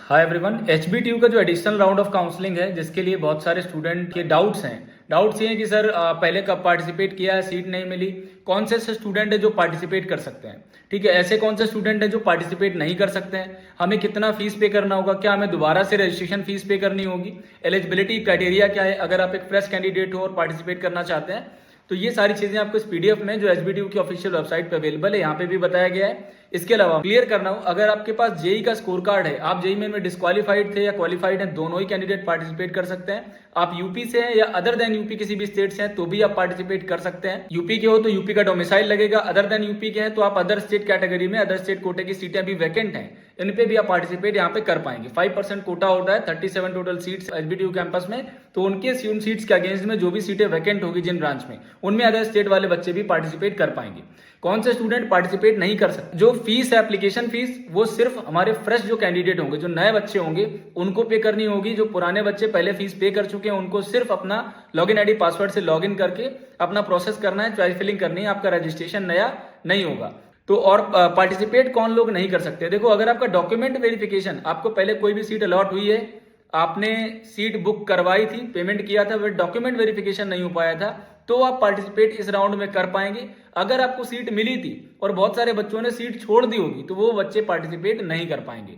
Hi everyone, HBTU का जो additional round of counselling है जिसके लिए बहुत सारे स्टूडेंट के डाउट्स ये हैं कि सर पहले कब पार्टिसिपेट किया है, सीट नहीं मिली। कौन से स्टूडेंट है जो पार्टिसिपेट कर सकते हैं, ठीक है। ऐसे कौन से स्टूडेंट है जो पार्टिसिपेट नहीं कर सकते हैं, हमें कितना फीस पे करना होगा, क्या हमें दोबारा से रजिस्ट्रेशन फीस पे करनी होगी, एलिजिबिलिटी क्राइटेरिया क्या है अगर आप एक फ्रेश कैंडिडेट हो और पार्टिसिपेट करना चाहते हैं। तो ये सारी चीजें आपको इस पीडीएफ में जो एचबीटीयू की ऑफिशियल वेबसाइट पे अवेलेबल है यहाँ पे भी बताया गया है। इसके अलावा क्लियर करना हो, अगर आपके पास जेई का स्कोर कार्ड है, आप जेई में डिस्क्वालीफाइड थे या क्वालिफाइड हैं, दोनों ही कैंडिडेट पार्टिसिपेट कर सकते हैं। आप यूपी से हैं या अदर देन यूपी किसी भी स्टेट से हैं तो भी आप पार्टिसिपेट कर सकते हैं। यूपी के हो तो यूपी का डोमिसाइल लगेगा, अदर देन यूपी के हैं तो आप अदर स्टेट कैटेगरी में, अदर स्टेट कोटे की सीटें अभी वैकेंट हैं, इन पे भी आप पार्टिसिपेट यहाँ पे कर पाएंगे। 5% कोटा होता है, 37 टोटल सीट्स एचबीटीयू कैंपस में, तो उनके उन सीट्स के अगेंस्ट में जो भी सीटें वैकेंट होगी जिन ब्रांच में, उनमें अदर स्टेट वाले बच्चे भी पार्टिसिपेट कर पाएंगे। कौन से स्टूडेंट पार्टिसिपेट नहीं कर सकते, जो फीस है एप्लीकेशन फीस, वो सिर्फ हमारे फ्रेश जो कैंडिडेट होंगे, जो नए बच्चे होंगे उनको पे करनी होगी। जो पुराने बच्चे पहले फीस पे कर चुके हैं उनको सिर्फ अपना लॉगिन आईडी पासवर्ड से लॉगिन करके अपना प्रोसेस करना है, चॉइस फिलिंग करनी है, आपका रजिस्ट्रेशन नया नहीं होगा। तो और पार्टिसिपेट कौन लोग नहीं कर सकते, देखो अगर आपका डॉक्यूमेंट वेरिफिकेशन, आपको पहले कोई भी सीट अलॉट हुई है, आपने सीट बुक करवाई थी, पेमेंट किया था, बट डॉक्यूमेंट वेरिफिकेशन नहीं हो पाया था, तो आप पार्टिसिपेट इस राउंड में कर पाएंगे। अगर आपको सीट मिली थी और बहुत सारे बच्चों ने सीट छोड़ दी होगी तो वो बच्चे पार्टिसिपेट नहीं कर पाएंगे,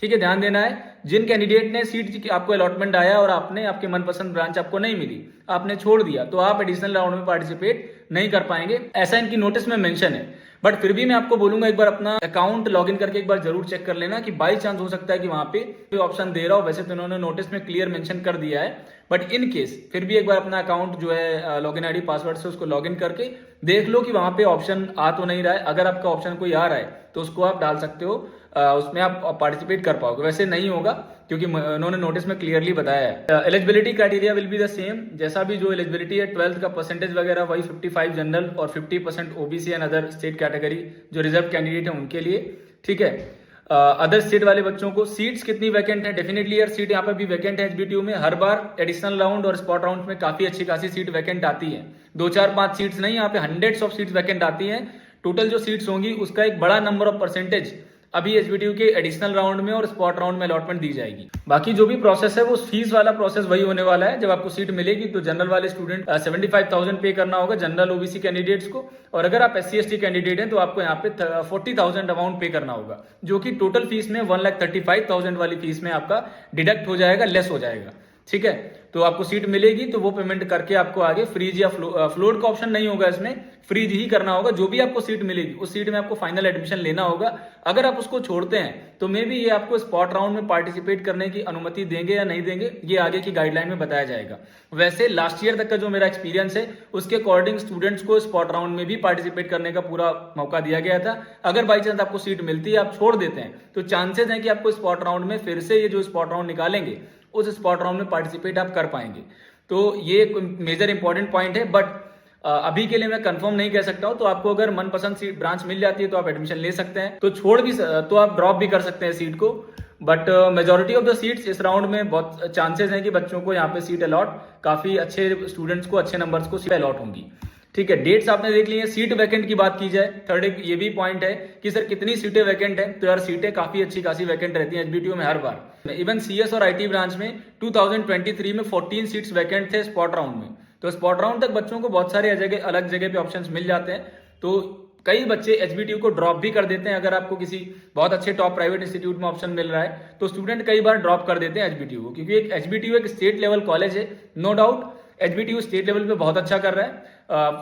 ठीक है। ध्यान देना है, जिन कैंडिडेट ने सीट आपको अलॉटमेंट आया और आपने आपके मनपसंद ब्रांच आपको नहीं मिली, आपने छोड़ दिया, तो आप एडिशनल राउंड में पार्टिसिपेट नहीं कर पाएंगे, ऐसा इनकी नोटिस में मेंशन है। बट फिर भी मैं आपको बोलूंगा एक बार अपना अकाउंट लॉगिन करके एक बार जरूर चेक कर लेना कि बाई चांस हो सकता है कि वहां पे ऑप्शन दे रहा हो। वैसे तो इन्होंने नोटिस में क्लियर मेंशन कर दिया है, बट इन केस फिर भी एक बार अपना अकाउंट जो है लॉगिन आईडी पासवर्ड से उसको लॉगिन करके देख लो कि वहां पे ऑप्शन आ तो नहीं रहा है। अगर आपका ऑप्शन कोई आ रहा है तो उसको आप डाल सकते हो, उसमें आप पार्टिसिपेट कर पाओगे। वैसे नहीं होगा क्योंकि उन्होंने नोटिस में क्लियरली बताया है। Eligibility criteria will be the same, जैसा भी जो एलिजिबिलिटी है 12th का परसेंटेज वगैरह वही 55 जनरल और 50% OBC and other state category जो रिजर्व कैंडिडेट है उनके लिए, ठीक है। अदर स्टेट वाले बच्चों को सीट्स कितनी वैकेंट है, डेफिनेटली यार सीट यहाँ पे भी वैकेंट है एचबीटीयू में। हर बार एडिशनल राउंड और स्पॉट राउंड में काफी अच्छी खासी सीट वैकेंट आती है, 2 4 5 सीट्स नहीं, यहाँ पे हंड्रेड्स ऑफ सीट्स वैकेंट आती हैं। टोटल जो सीट्स होंगी उसका एक बड़ा नंबर ऑफ परसेंटेज अभी एचबीटीयू के एडिशनल राउंड में और स्पॉट राउंड में अलॉटमेंट दी जाएगी। बाकी जो भी प्रोसेस है वो फीस वाला प्रोसेस वही होने वाला है। जब आपको सीट मिलेगी तो जनरल वाले स्टूडेंट 75,000 पे करना होगा जनरल ओबीसी कैंडिडेट्स को, और अगर आप SC ST कैंडिडेट हैं तो आपको यहाँ पे 40,000 अमाउंट पे करना होगा, जो कि टोटल फीस में 1,35,000 वाली फीस में आपका डिडक्ट हो जाएगा, लेस हो जाएगा, ठीक है। तो आपको सीट मिलेगी तो वो पेमेंट करके आपको आगे फ्रीज या फ्लोट का ऑप्शन नहीं होगा, इसमें फ्रीज ही करना होगा। जो भी आपको सीट मिलेगी उस सीट में आपको फाइनल एडमिशन लेना होगा। अगर आप उसको छोड़ते हैं तो मे बी ये आपको स्पॉट राउंड में पार्टिसिपेट करने की अनुमति देंगे या नहीं देंगे, ये आगे की गाइडलाइन में बताया जाएगा। वैसे लास्ट ईयर तक का जो मेरा एक्सपीरियंस है उसके अकॉर्डिंग स्टूडेंट्स को स्पॉट राउंड में भी पार्टिसिपेट करने का पूरा मौका दिया गया था। अगर बाई चांस आपको सीट मिलती है, आप छोड़ देते हैं, तो चांसेस हैं कि आपको स्पॉट राउंड में फिर से ये जो स्पॉट राउंड निकालेंगे उस स्पॉट राउंड में पार्टिसिपेट आप कर पाएंगे। तो ये मेजर इंपॉर्टेंट पॉइंट है, बट अभी के लिए मैं कंफर्म नहीं कह सकता हूं। तो आपको अगर मनपसंद सीट ब्रांच मिल जाती है तो आप एडमिशन ले सकते हैं, तो छोड़ भी तो आप ड्रॉप भी कर सकते हैं सीट को। But majority of the seats इस राउंड में बहुत चांसेस हैं कि बच्चों को यहाँ पे सीट अलॉट, काफी अच्छे स्टूडेंट्स को, अच्छे नंबर्स को सीट अलॉट होंगी, ठीक है। डेट्स आपने देख ली है। सीट वैकेंट की बात की जाए, थर्ड एक ये भी पॉइंट है कि सर कितनी सीटें वैकेंट है, तो यार सीटें काफी अच्छी खासी वैकेंट रहती हैं एचबीटीयू में हर बार। इवन CS और IT ब्रांच में 2023 में 14 सीट्स वैकेंट थे स्पॉट राउंड में। तो स्पॉट राउंड तक बच्चों को बहुत सारे अलग जगह पे ऑप्शंस मिल जाते हैं। तो कई बच्चे एचबीटीयू को ड्रॉप भी कर देते हैं। अगर आपको किसी बहुत अच्छे टॉप प्राइवेट इंस्टीट्यूट में ऑप्शन मिल रहा है तो स्टूडेंट कई बार ड्रॉप कर देते हैं एचबीटीयू को, क्योंकि एचबीटीयू एक स्टेट लेवल कॉलेज है। No doubt HBTU state level पे बहुत अच्छा कर रहा है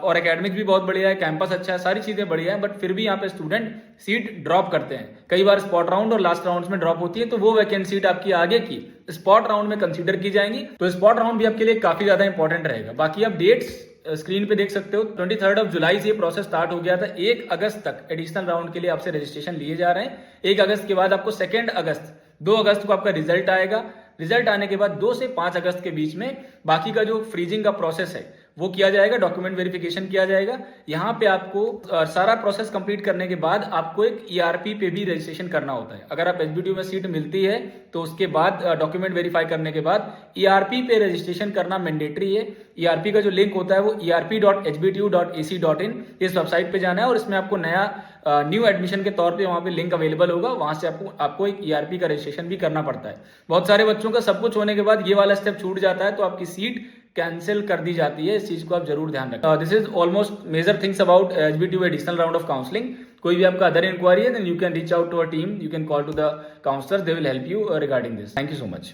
और एकेडमिक्स भी बहुत बढ़िया है, कैंपस अच्छा है, सारी चीजें बढ़िया है, बट फिर भी यहाँ पे स्टूडेंट सीट ड्रॉप करते हैं। कई बार स्पॉट राउंड और लास्ट राउंड में ड्रॉप होती है, तो वो वैकेंट सीट आपकी आगे की स्पॉट राउंड में कंसीडर की जाएंगी। तो स्पॉट राउंड भी आपके लिए काफी ज्यादा इंपॉर्टेंट रहेगा। बाकी आप डेट्स स्क्रीन पे देख सकते हो। 23 जुलाई से ये प्रोसेस स्टार्ट हो गया था। 1 अगस्त तक एडिशनल राउंड के लिए आपसे रजिस्ट्रेशन लिए जा रहे हैं। 1 अगस्त के बाद आपको 2 अगस्त 2 अगस्त को आपका रिजल्ट आएगा। रिजल्ट आने के बाद 2 से 5 अगस्त के बीच में बाकी का जो फ्रीजिंग का प्रोसेस है वो किया जाएगा, डॉक्यूमेंट वेरिफिकेशन किया जाएगा। यहाँ पे आपको सारा प्रोसेस कंप्लीट करने के बाद आपको एक ईआरपी पे भी रजिस्ट्रेशन करना होता है। अगर आप एचबीटीयू में सीट मिलती है तो उसके बाद डॉक्यूमेंट वेरीफाई करने के बाद ईआरपी पे रजिस्ट्रेशन करना मैंडेटरी है। ईआरपी का जो लिंक होता है वो erp.hbtu.ac.in, इस वेबसाइट पे जाना है और इसमें आपको नया न्यू एडमिशन के तौर पे वहाँ पे लिंक अवेलेबल होगा, वहां से आपको एक ईआरपी का रजिस्ट्रेशन भी करना पड़ता है। बहुत सारे बच्चों का सब कुछ होने के बाद ये वाला स्टेप छूट जाता है तो आपकी सीट कैंसिल कर दी जाती है। इस चीज को आप जरूर ध्यान रखें। This is almost major things about HBTU additional round of counselling. कोई भी आपका अदर इंक्वायरी है then you can reach out to our team, you can call to the counsellor, they will help you regarding this. Thank you so much.